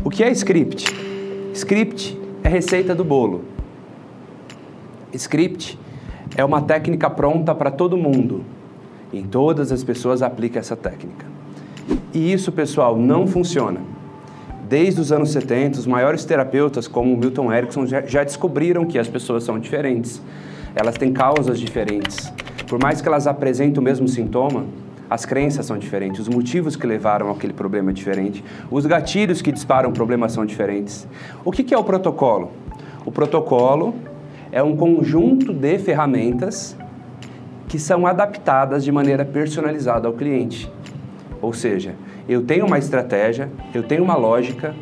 O que é script? Script é receita do bolo. Script é uma técnica pronta para todo mundo. E todas as pessoas aplicam essa técnica. E isso, pessoal, não funciona. Desde os anos 70, os maiores terapeutas, como o Milton Erickson, já descobriram que as pessoas são diferentes. Elas têm causas diferentes. Por mais que elas apresentem o mesmo sintoma, as crenças são diferentes, os motivos que levaram aquele problema é diferente, os gatilhos que disparam o problema são diferentes. O que é o protocolo? O protocolo é um conjunto de ferramentas que são adaptadas de maneira personalizada ao cliente. Ou seja, eu tenho uma estratégia, eu tenho uma lógica,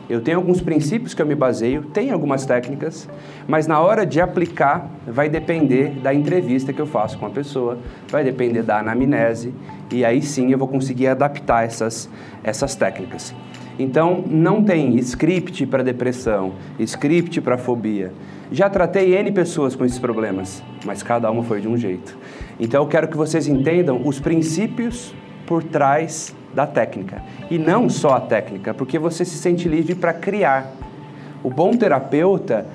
eu tenho alguns princípios que eu me baseio, tenho algumas técnicas, mas na hora de aplicar vai depender da entrevista que eu faço com a pessoa, vai depender da anamnese, e aí sim eu vou conseguir adaptar essas técnicas. Então, não tem script para depressão, script para fobia. Já tratei N pessoas com esses problemas, mas cada uma foi de um jeito. Então, eu quero que vocês entendam os princípios por trás da técnica. E não só a técnica, porque você se sente livre para criar. O bom terapeuta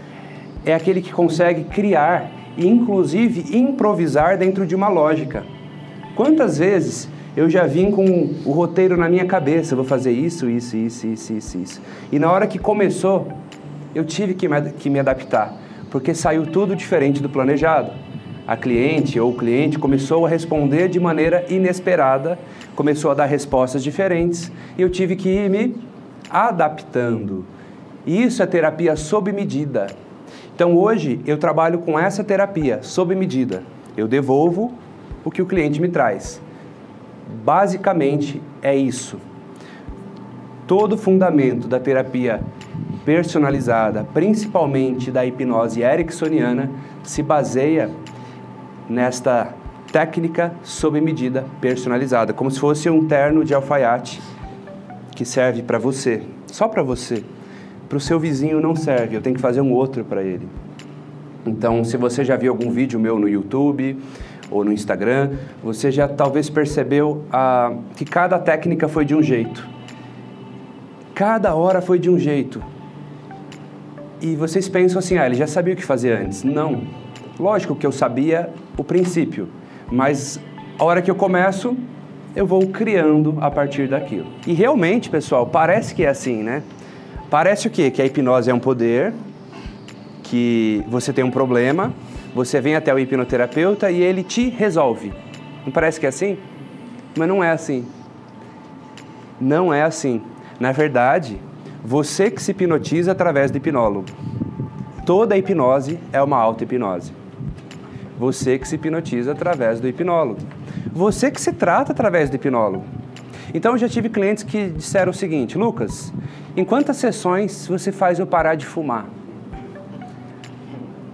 é aquele que consegue criar e, inclusive, improvisar dentro de uma lógica. Quantas vezes eu já vim com o roteiro na minha cabeça, vou fazer isso. E na hora que começou, eu tive que me adaptar, porque saiu tudo diferente do planejado. A cliente ou o cliente começou a responder de maneira inesperada, começou a dar respostas diferentes e eu tive que ir me adaptando. E isso é terapia sob medida. Então hoje eu trabalho com essa terapia sob medida. Eu devolvo o que o cliente me traz. Basicamente é isso. Todo o fundamento da terapia personalizada, principalmente da hipnose ericksoniana, se baseia nesta técnica sob medida personalizada, como se fosse um terno de alfaiate que serve para você, só para você. Para o seu vizinho não serve, eu tenho que fazer um outro para ele. Então, se você já viu algum vídeo meu no YouTube ou no Instagram, você já talvez percebeu que cada técnica foi de um jeito. Cada hora foi de um jeito. E vocês pensam assim, ele já sabia o que fazer antes. Não. Lógico que eu sabia o princípio, mas a hora que eu começo, eu vou criando a partir daquilo. E realmente, pessoal, parece que é assim, né? Parece o quê? Que a hipnose é um poder, que você tem um problema, você vem até o hipnoterapeuta e ele te resolve. Não parece que é assim? Mas não é assim. Não é assim. Na verdade, você que se hipnotiza através do hipnólogo. Toda hipnose é uma auto-hipnose. Você que se hipnotiza através do hipnólogo. Você que se trata através do hipnólogo. Então, eu já tive clientes que disseram o seguinte: Lucas, em quantas sessões você faz eu parar de fumar?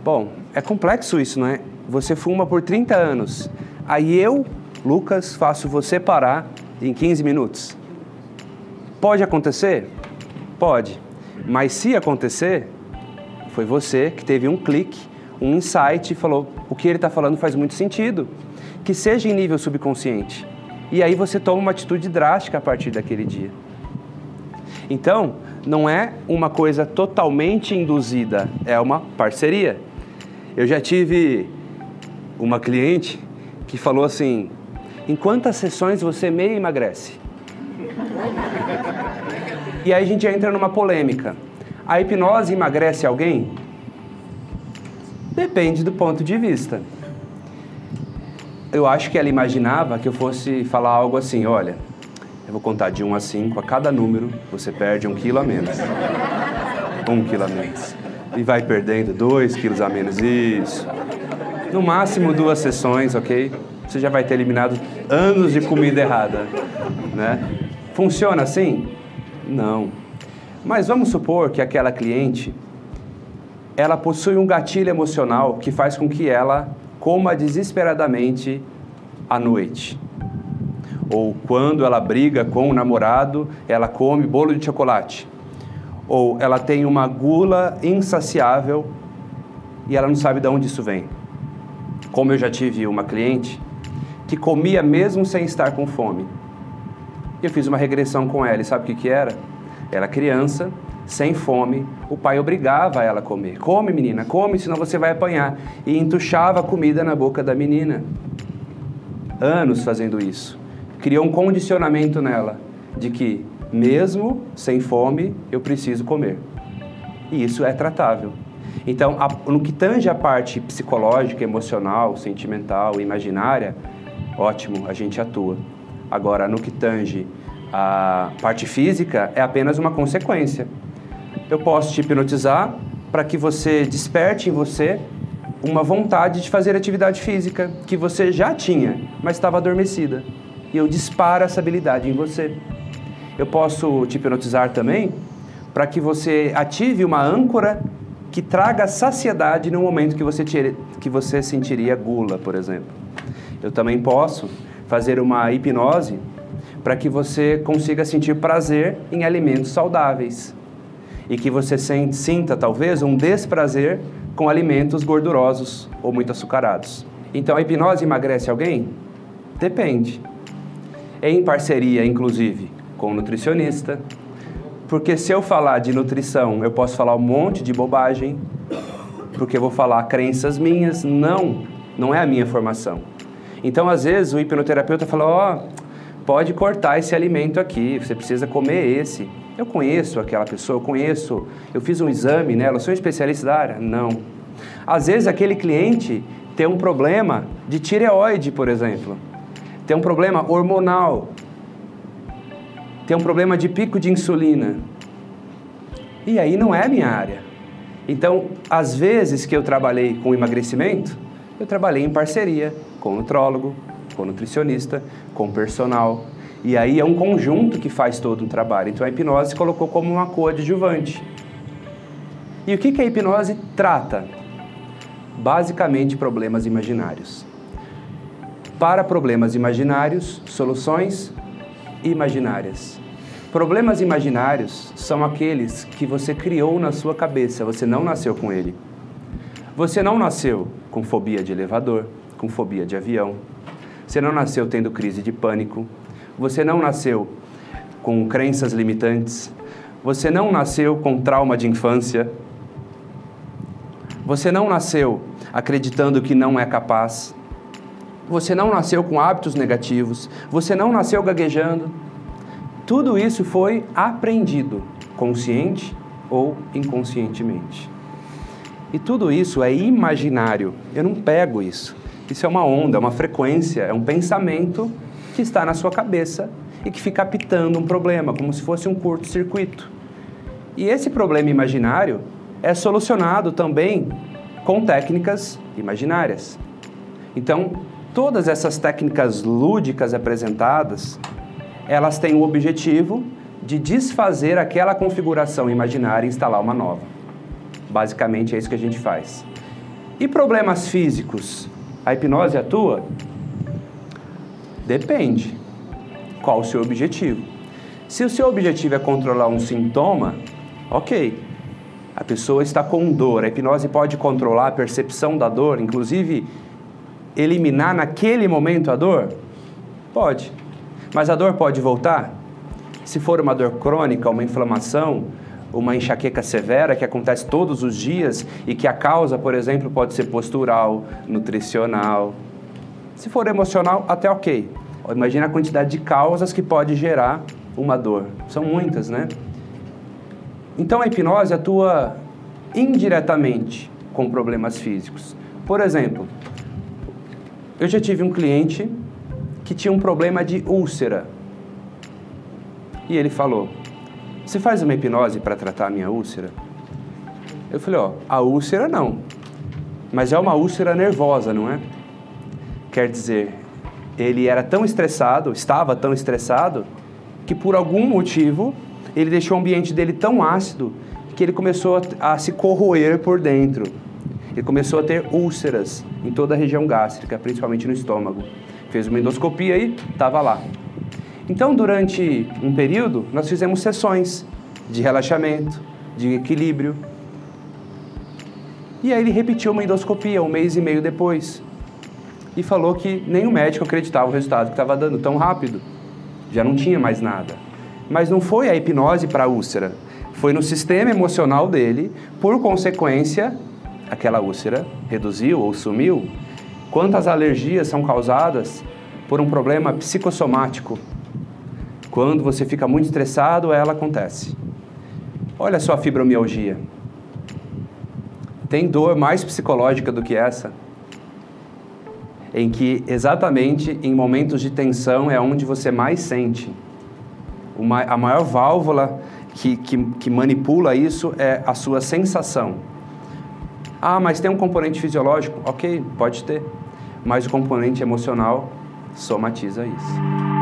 Bom, é complexo isso, não é? Você fuma por 30 anos. Aí eu, Lucas, faço você parar em 15 minutos. Pode acontecer? Pode. Mas se acontecer, foi você que teve um clique, um insight e falou, o que ele está falando faz muito sentido, que seja em nível subconsciente. E aí você toma uma atitude drástica a partir daquele dia. Então, não é uma coisa totalmente induzida, é uma parceria. Eu já tive uma cliente que falou assim, em quantas sessões você meio emagrece? E aí a gente entra numa polêmica. A hipnose emagrece alguém? Depende do ponto de vista. Eu acho que ela imaginava que eu fosse falar algo assim, olha, eu vou contar de 1 a 5, a cada número você perde 1 quilo a menos. 1 quilo a menos. E vai perdendo 2 quilos a menos, isso. No máximo 2 sessões, ok? Você já vai ter eliminado anos de comida errada, né? Funciona assim? Não. Mas vamos supor que aquela cliente, ela possui um gatilho emocional que faz com que ela coma desesperadamente à noite. Ou quando ela briga com o namorado, ela come bolo de chocolate. Ou ela tem uma gula insaciável e ela não sabe de onde isso vem. Como eu já tive uma cliente que comia mesmo sem estar com fome. Eu fiz uma regressão com ela e sabe o que era? Ela criança, sem fome, o pai obrigava ela a comer. Come, menina, come, senão você vai apanhar. E entuchava a comida na boca da menina. Anos fazendo isso. Criou um condicionamento nela, de que, mesmo sem fome, eu preciso comer. E isso é tratável. Então, no que tange a parte psicológica, emocional, sentimental, imaginária, ótimo, a gente atua. Agora, no que tange a parte física, é apenas uma consequência. Eu posso te hipnotizar para que você desperte em você uma vontade de fazer atividade física que você já tinha, mas estava adormecida. E eu disparo essa habilidade em você. Eu posso te hipnotizar também para que você ative uma âncora que traga saciedade no momento que você sentiria gula, por exemplo. Eu também posso fazer uma hipnose para que você consiga sentir prazer em alimentos saudáveis e que você sinta, talvez, um desprazer com alimentos gordurosos ou muito açucarados. Então, a hipnose emagrece alguém? Depende. Em parceria, inclusive, com o nutricionista, porque se eu falar de nutrição, eu posso falar um monte de bobagem, porque eu vou falar crenças minhas, não é a minha formação. Então, às vezes, o hipnoterapeuta fala, pode cortar esse alimento aqui, você precisa comer esse. Eu conheço aquela pessoa, eu fiz um exame nela, eu sou especialista da área? Não. Às vezes, aquele cliente tem um problema de tireoide, por exemplo, tem um problema hormonal, tem um problema de pico de insulina. E aí não é a minha área. Então, às vezes que eu trabalhei com emagrecimento, eu trabalhei em parceria com o nutrólogo, com o nutricionista, com o personal. E aí é um conjunto que faz todo um trabalho. Então a hipnose se colocou como uma coadjuvante. E o que a hipnose trata? Basicamente problemas imaginários. Para problemas imaginários, soluções imaginárias. Problemas imaginários são aqueles que você criou na sua cabeça, você não nasceu com ele. Você não nasceu com fobia de elevador, com fobia de avião. Você não nasceu tendo crise de pânico. Você não nasceu com crenças limitantes. Você não nasceu com trauma de infância. Você não nasceu acreditando que não é capaz. Você não nasceu com hábitos negativos. Você não nasceu gaguejando. Tudo isso foi aprendido, consciente ou inconscientemente. E tudo isso é imaginário. Eu não pego isso. Isso é uma onda, é uma frequência, é um pensamento que está na sua cabeça e que fica apitando um problema, como se fosse um curto-circuito. E esse problema imaginário é solucionado também com técnicas imaginárias. Então, todas essas técnicas lúdicas apresentadas, elas têm o objetivo de desfazer aquela configuração imaginária e instalar uma nova. Basicamente é isso que a gente faz. E problemas físicos? A hipnose atua? Depende. Qual o seu objetivo? Se o seu objetivo é controlar um sintoma, ok. A pessoa está com dor. A hipnose pode controlar a percepção da dor, inclusive eliminar naquele momento a dor? Pode. Mas a dor pode voltar? Se for uma dor crônica, uma inflamação, uma enxaqueca severa que acontece todos os dias e que a causa, por exemplo, pode ser postural, nutricional. Se for emocional, até ok. Imagina a quantidade de causas que pode gerar uma dor. São muitas, né? Então a hipnose atua indiretamente com problemas físicos. Por exemplo, eu já tive um cliente que tinha um problema de úlcera. E ele falou, você faz uma hipnose para tratar a minha úlcera? Eu falei, a úlcera não, mas é uma úlcera nervosa, não é? Quer dizer, ele era tão estressado, estava tão estressado, que por algum motivo ele deixou o ambiente dele tão ácido que ele começou a se corroer por dentro. Ele começou a ter úlceras em toda a região gástrica, principalmente no estômago. Fez uma endoscopia e estava lá. Então, durante um período, nós fizemos sessões de relaxamento, de equilíbrio. E aí ele repetiu uma endoscopia 1 mês e meio depois. E falou que nem o médico acreditava o resultado que estava dando tão rápido. Já não tinha mais nada. Mas não foi a hipnose para a úlcera, foi no sistema emocional dele, por consequência, aquela úlcera reduziu ou sumiu. Quantas alergias são causadas por um problema psicossomático? Quando você fica muito estressado, ela acontece. Olha só a fibromialgia. Tem dor mais psicológica do que essa? Em que exatamente em momentos de tensão é onde você mais sente. A maior válvula que manipula isso é a sua sensação. Ah, mas tem um componente fisiológico? Ok, pode ter. Mas o componente emocional somatiza isso.